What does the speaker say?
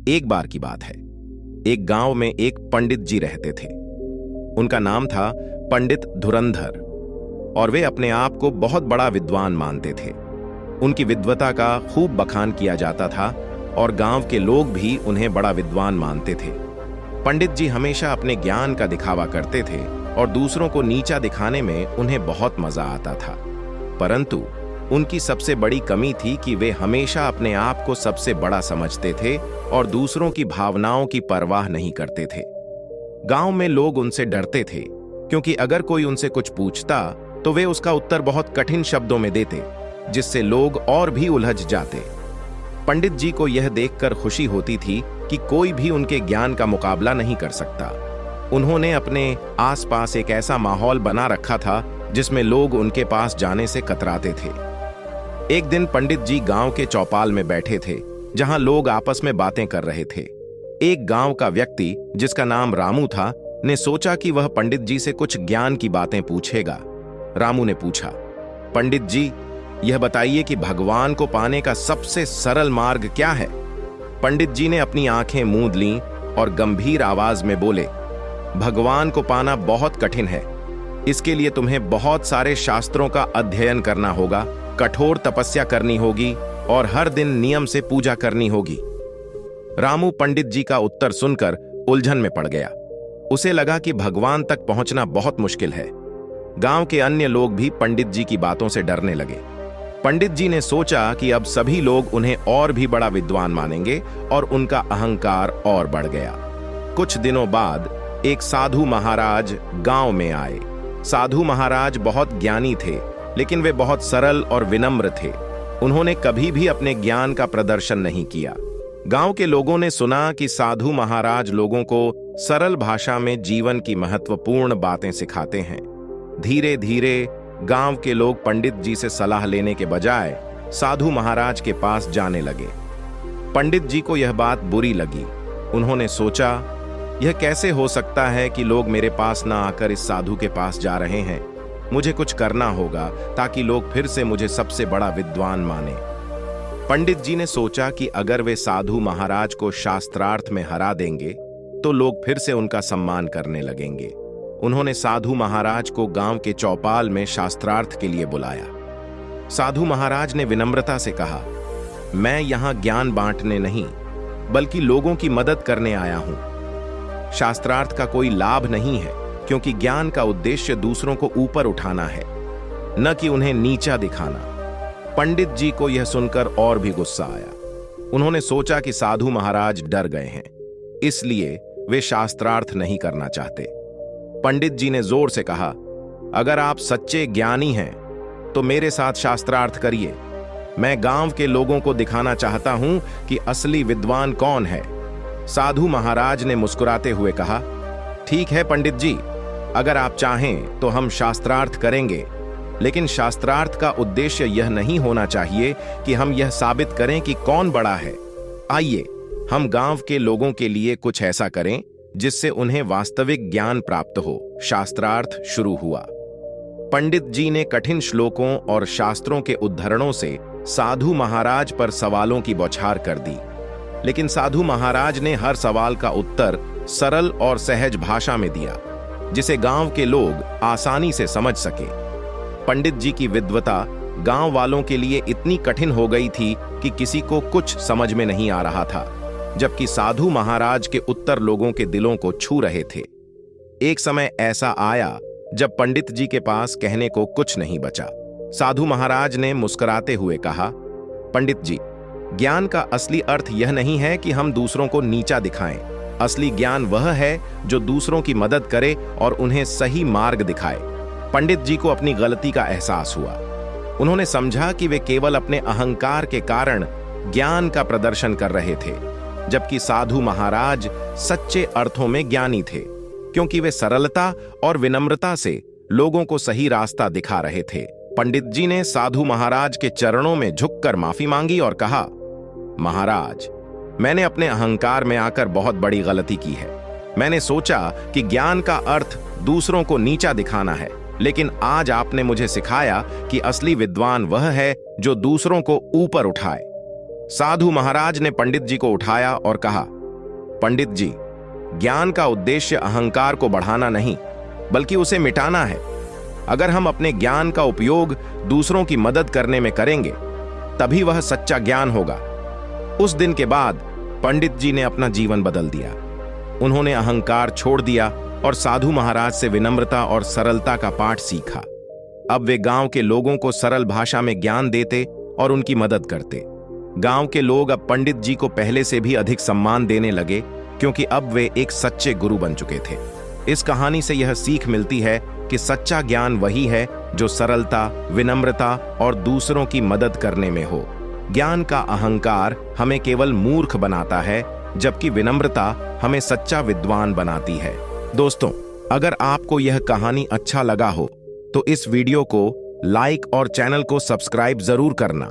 एक बार की बात है। एक गांव में एक पंडित जी रहते थे। उनका नाम था पंडित धुरंधर और वे अपने आप को बहुत बड़ा विद्वान मानते थे। उनकी विद्वता का खूब बखान किया जाता था और गांव के लोग भी उन्हें बड़ा विद्वान मानते थे। पंडित जी हमेशा अपने ज्ञान का दिखावा करते थे और दूसरों को नीचा दिखाने में उन्हें बहुत मजा आता था। परंतु उनकी सबसे बड़ी कमी थी कि वे हमेशा अपने आप को सबसे बड़ा समझते थे और दूसरों की भावनाओं की परवाह नहीं करते थे। गांव में लोग उनसे डरते थे क्योंकि अगर कोई उनसे कुछ पूछता तो वे उसका उत्तर बहुत कठिन शब्दों में देते, जिससे लोग और भी उलझ जाते। पंडित जी को यह देखकर खुशी होती थी कि कोई भी उनके ज्ञान का मुकाबला नहीं कर सकता। उन्होंने अपने आसपास एक ऐसा माहौल बना रखा था जिसमें लोग उनके पास जाने से कतराते थे। एक दिन पंडित जी गांव के चौपाल में बैठे थे, जहां लोग आपस में बातें कर रहे थे। एक गांव का व्यक्ति जिसका नाम रामू था ने सोचा कि वह पंडित जी से कुछ ज्ञान की बातें पूछेगा। रामू ने पूछा, पंडित जी, यह बताइए कि भगवान को पाने का सबसे सरल मार्ग क्या है? पंडित जी ने अपनी आंखें मूंद लीं और गंभीर आवाज में बोले, भगवान को पाना बहुत कठिन है। इसके लिए तुम्हें बहुत सारे शास्त्रों का अध्ययन करना होगा, कठोर तपस्या करनी होगी और हर दिन नियम से पूजा करनी होगी। रामू पंडित जी का उत्तर सुनकर उलझन में पड़ गया। उसे लगा कि भगवान तक पहुंचना बहुत मुश्किल है। गांव के अन्य लोग भी पंडित जी की बातों से डरने लगे। पंडित जी ने सोचा कि अब सभी लोग उन्हें और भी बड़ा विद्वान मानेंगे और उनका अहंकार और बढ़ गया। कुछ दिनों बाद एक साधु महाराज गांव में आए। साधु महाराज बहुत ज्ञानी थे, लेकिन वे बहुत सरल और विनम्र थे। उन्होंने कभी भी अपने ज्ञान का प्रदर्शन नहीं किया। गांव के लोगों ने सुना कि साधु महाराज लोगों को सरल भाषा में जीवन की महत्वपूर्ण बातें सिखाते हैं। धीरे धीरे गांव के लोग पंडित जी से सलाह लेने के बजाय साधु महाराज के पास जाने लगे। पंडित जी को यह बात बुरी लगी। उन्होंने सोचा, यह कैसे हो सकता है कि लोग मेरे पास ना आकर इस साधु के पास जा रहे हैं। मुझे कुछ करना होगा ताकि लोग फिर से मुझे सबसे बड़ा विद्वान माने। पंडित जी ने सोचा कि अगर वे साधु महाराज को शास्त्रार्थ में हरा देंगे तो लोग फिर से उनका सम्मान करने लगेंगे। उन्होंने साधु महाराज को गांव के चौपाल में शास्त्रार्थ के लिए बुलाया। साधु महाराज ने विनम्रता से कहा, मैं यहां ज्ञान बांटने नहीं बल्कि लोगों की मदद करने आया हूं। शास्त्रार्थ का कोई लाभ नहीं है, क्योंकि ज्ञान का उद्देश्य दूसरों को ऊपर उठाना है, न कि उन्हें नीचा दिखाना। पंडित जी को यह सुनकर और भी गुस्सा आया। उन्होंने सोचा कि साधु महाराज डर गए हैं, इसलिए वे शास्त्रार्थ नहीं करना चाहते। पंडित जी ने जोर से कहा, अगर आप सच्चे ज्ञानी हैं तो मेरे साथ शास्त्रार्थ करिए। मैं गांव के लोगों को दिखाना चाहता हूं कि असली विद्वान कौन है। साधु महाराज ने मुस्कुराते हुए कहा, ठीक है पंडित जी, अगर आप चाहें तो हम शास्त्रार्थ करेंगे, लेकिन शास्त्रार्थ का उद्देश्य यह नहीं होना चाहिए कि हम यह साबित करें कि कौन बड़ा है। आइए हम गांव के लोगों के लिए कुछ ऐसा करें जिससे उन्हें वास्तविक ज्ञान प्राप्त हो। शास्त्रार्थ शुरू हुआ। पंडित जी ने कठिन श्लोकों और शास्त्रों के उद्धरणों से साधु महाराज पर सवालों की बौछार कर दी, लेकिन साधु महाराज ने हर सवाल का उत्तर सरल और सहज भाषा में दिया, जिसे गांव के लोग आसानी से समझ सके। पंडित जी की विद्वता गांव वालों के लिए इतनी कठिन हो गई थी कि किसी को कुछ समझ में नहीं आ रहा था, जबकि साधु महाराज के उत्तर लोगों के दिलों को छू रहे थे। एक समय ऐसा आया जब पंडित जी के पास कहने को कुछ नहीं बचा। साधु महाराज ने मुस्कुराते हुए कहा, पंडित जी, ज्ञान का असली अर्थ यह नहीं है कि हम दूसरों को नीचा दिखाएं। असली ज्ञान वह है जो दूसरों की मदद करे और उन्हें सही मार्ग दिखाए। पंडित जी को अपनी गलती का एहसास हुआ। उन्होंने समझा कि वे केवल अपने अहंकार के कारण ज्ञान का प्रदर्शन कर रहे थे, जबकि साधु महाराज सच्चे अर्थों में ज्ञानी थे, क्योंकि वे सरलता और विनम्रता से लोगों को सही रास्ता दिखा रहे थे। पंडित जी ने साधु महाराज के चरणों में झुककर माफी मांगी और कहा, महाराज, मैंने अपने अहंकार में आकर बहुत बड़ी गलती की है। मैंने सोचा कि ज्ञान का अर्थ दूसरों को नीचा दिखाना है, लेकिन आज आपने मुझे सिखाया कि असली विद्वान वह है जो दूसरों को ऊपर उठाए। साधु महाराज ने पंडित जी को उठाया और कहा, पंडित जी, ज्ञान का उद्देश्य अहंकार को बढ़ाना नहीं, बल्कि उसे मिटाना है। अगर हम अपने ज्ञान का उपयोग दूसरों की मदद करने में करेंगे, तभी वह सच्चा ज्ञान होगा। उस दिन के बाद पंडित जी ने अपना जीवन बदल दिया। उन्होंने अहंकार छोड़ दिया और साधु महाराज से विनम्रता और सरलता का पाठ सीखा। अब वे गांव के लोगों को सरल भाषा में ज्ञान देते और उनकी मदद करते। गांव के लोग अब पंडित जी को पहले से भी अधिक सम्मान देने लगे, क्योंकि अब वे एक सच्चे गुरु बन चुके थे। इस कहानी से यह सीख मिलती है कि सच्चा ज्ञान वही है जो सरलता, विनम्रता और दूसरों की मदद करने में हो। ज्ञान का अहंकार हमें केवल मूर्ख बनाता है, जबकि विनम्रता हमें सच्चा विद्वान बनाती है। दोस्तों, अगर आपको यह कहानी अच्छा लगा हो तो इस वीडियो को लाइक और चैनल को सब्सक्राइब जरूर करना।